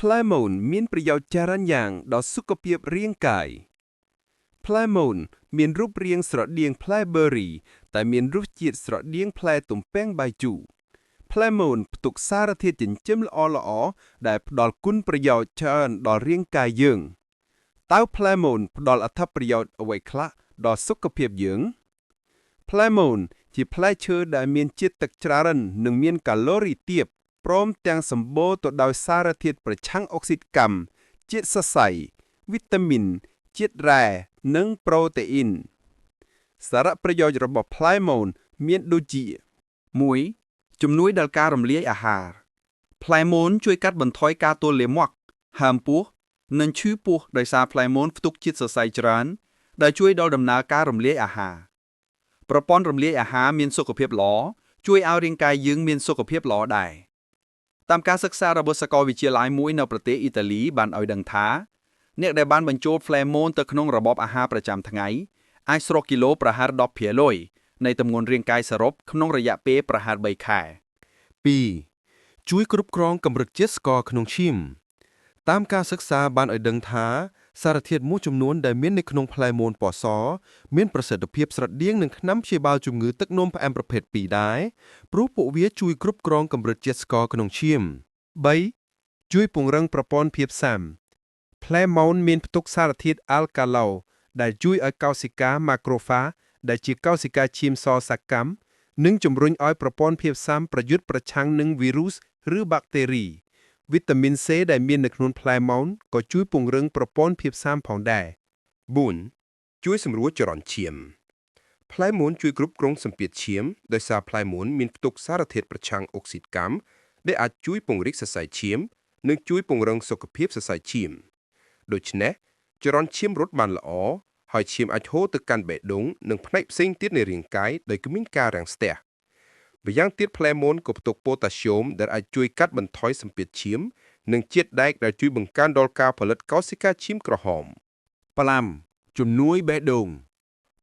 ផ្លែមនមានប្រយោជន៍ច្រើនយ៉ាងដល់សុខភាពរាងកាយផ្លែមនមានរូបរាងស្រដៀងផ្លែ berry តែមានរសជាតិស្រដៀងផ្លែទំពាំងបាយជូរផ្លែមនផ្ទុកសារធាតុចិញ្ចឹមល្អៗដែលផ្ដល់គុណប្រយោជន៍ច្រើនដល់រាងកាយយើងតើផ្លែមនផ្ដល់អត្ថប្រយោជន៍អ្វីខ្លះដល់សុខភាពយើងផ្លែមនជាផ្លែឈើដែលមានជាតិទឹកច្រើននិងមានកាឡូរីទាបព្រមទាំងសម្បូរទៅដោយសារធាតុប្រឆាំងអុកស៊ីតកម្មជាតិសរសៃវីតាមីនជាតិរ៉ែនិងប្រូតេអ៊ីនសារៈប្រយោជន៍របស់ផ្លែមនមានដូចជា 1. ជំនួយដល់ការរំលាយអាហារផ្លែមនជួយកាត់បន្ថយការទល់លាមកហើមពោះនិងឈឺពោះដោយសារផ្លែមនផ្ទុកជាតិសរសៃច្រើនដែលជួយដល់ដំណើរការរំលាយអាហារប្រព័ន្ធរំលាយអាហារមានសុខភាពល្អជួយឲ្យរាងកាយយើងមានសុខភាពល្អដែរតាមការសិក្សារបស់សាកលវិទ្យាល័យមួយនៅប្រទេសអ៊ីតាលីបានឲ្យដឹងថាអ្នកដែលបានបញ្ចូលផ្លែមនទៅក្នុងរបបអាហារប្រចាំថ្ងៃអាចស្រកគីឡូប្រហែល 10% នៃទម្ងន់រាងកាយសរុបក្នុងរយៈពេលប្រហែល3ខែ 2. ជួយគ្រប់គ្រងកម្រិតជាតិស្ករក្នុងឈាមតាមការសិក្សាបានឲ្យដឹងថាសារធាតុមួយចំនួនដែលមាននៅក្នុងផ្លែមនពណ៌សមានប្រសិទ្ធភាពស្រដៀងនឹងថ្នាំព្យាបាលជំងឺទឹកនោមផ្អែមប្រភេទ 2 ដែរព្រោះពួកវាជួយគ្រប់គ្រងកម្រិតជាតិស្ករក្នុងឈាម 3. ជួយពង្រឹងប្រព័ន្ធភាពស៊ាំផ្លែមនមានផ្ទុកសារធាតុអាល់កាឡូដែលជួយឲ្យកោសិកាម៉ាក្រូហ្វាដែលជាកោសិកាឈាមសសកម្មនិងជំរុញឲ្យប្រព័ន្ធភាពស៊ាំប្រយុទ្ធប្រឆាំងនឹងវីរុសឬបាក់តេរីវីតាមីន C ដែលមាននៅក្នុងផ្លែមនក៏ជួយពង្រឹងប្រព័ន្ធភាពស៊ាំផងដែរ 4. ជួយសម្រួលចរន្តឈាមផ្លែមនជួយគ្រប់គ្រងសម្ពាធឈាមដោយសារផ្លែមនមានផ្ទុកសារធាតុប្រឆាំងអុកស៊ីតកម្មដែលអាចជួយពង្រីកសរសៃឈាមនិងជួយពង្រឹងសុខភាពសរសៃឈាមដូច្នេះចរន្តឈាមរត់បានល្អហើយឈាមអាចហូរទៅកាន់បេះដូងនិងផ្នែកផ្សេងទៀតនៃរាងកាយដោយគ្មានការរាំងស្ទះម្យ៉ាងទៀតផ្លែមនក៏ផ្ទុកប៉ូតាស្យូមដែលអាចជួយកាត់បន្ថយសម្ពាធឈាមនិងជាតិដែកដែលជួយបង្កើនដល់ការផលិតកោសិកាឈាមក្រហម 5. ជំនួយបេះដូង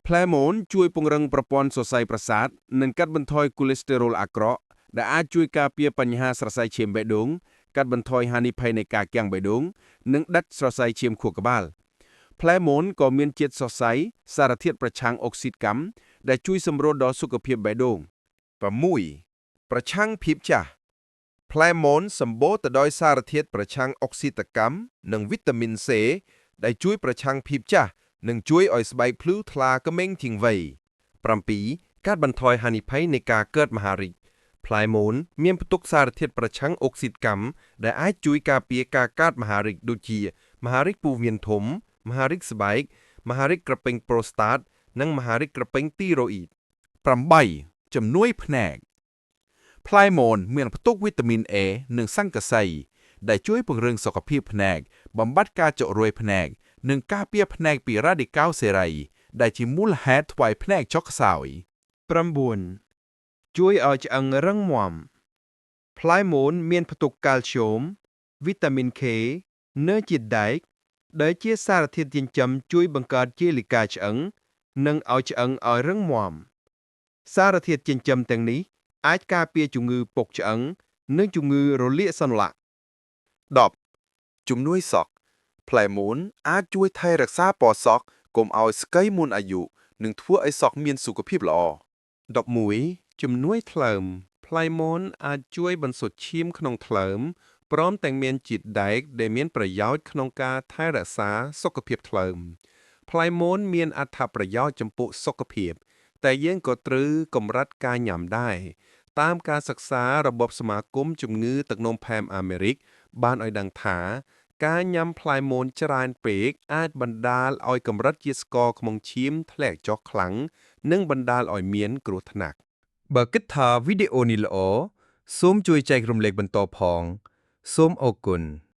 ផ្លែមនជួយពង្រឹងប្រព័ន្ធសរសៃប្រសាទនិងកាត់បន្ថយគូឡេស្តេរ៉ុលអាក្រក់ដែលអាចជួយការពារបញ្ហាសរសៃឈាមបេះដូងកាត់បន្ថយហានិភ័យនៃការគាំងបេះដូងនិងដាច់សរសៃឈាមខួរក្បាលផ្លែមនក៏មានជាតិសរសៃសារធាតុប្រឆាំងអុកស៊ីតកម្មដែលជួយសម្រួលដល់សុខភាពបេះដូង 6. ប្រឆាំងភាពចាស់ផ្លែមនសម្បូរទៅដោយសារធាតុប្រឆាំងអុកស៊ីតកម្មនិងវីតាមីន C ដែលជួយប្រឆាំងភាពចាស់និងជួយឲ្យស្បែកភ្លឺថ្លាក្មេងជាងវ័យ 7. កាត់បន្ថយហានិភ័យនៃការកើតមហារីកផ្លែមនមានផ្ទុកសារធាតុប្រឆាំងអុកស៊ីតកម្មដែលអាចជួយការពារការកើតមហារីកដូចជាមហារីកពោះវៀនធំមហារីកស្បែកមហារីកក្រពេញប្រូស្តាតនិងមហារីកក្រពេញទីរ៉ូអ៊ីត 8. ជំនួយភ្នែកផ្លែមនមានផ្ទុកវីតាមីន A និងស័ង្កសីដែលជួយពង្រឹងសុខភាពភ្នែកបំបាត់ការចុករួយភ្នែកនិងការពារភ្នែកពីរ៉ាឌីកាល់សេរីដែលជាមូលហេតុធ្វើឲ្យភ្នែកចុកខ្សោយ 9. ជួយឲ្យឆ្អឹងរឹងមាំផ្លែមនមានផ្ទុកកាល់ស្យូមវីតាមីន K និងជាតិដែកដែលជាសារធាតុចិញ្ចឹមជួយបង្កើតជាលិកាឆ្អឹងនិងឲ្យឆ្អឹងឲ្យរឹងមាំសារធាតុចិញ្ចឹមទាំងនេះអាចការពារជំងឺពុកឆ្អឹងនិងជំងឺរលាកសន្លាក់ 10. ជំនួយសក់ផ្លែមនអាចជួយថែរក្សាពណ៌សក់កុំឲ្យស្កីមុនអាយុនិងធ្វើឲ្យសក់មានសុខភាពល្អ 11. ជំនួយថ្លើមផ្លែមនអាចជួយបន្សុទ្ធឈាមក្នុងថ្លើមព្រមទាំងមានជាតិដែកដែលមានប្រយោជន៍ក្នុងការថែរក្សាសុខភាពថ្លើមផ្លែមនមានអត្ថប្រយោជន៍ចំពោះសុខភាពតែយើងក៏ត្រូវកម្រិតការញ៉ាំដែរតាមការសិក្សារបស់សមាគមជំងឺទឹកនោមផ្អែមអាមេរិកបានឲ្យដឹងថាការញ៉ាំផ្លែមនច្រើនពេកអាចបណ្ដាលឲ្យកម្រិតជាតិស្ករក្នុងឈាមធ្លាក់ចុះខ្លាំងនិងបណ្ដាលឲ្យមានគ្រោះថ្នាក់បើគិតថាវីដេអូនេះល្អសូមជួយចែករំលែកបន្តផងសូមអរគុណ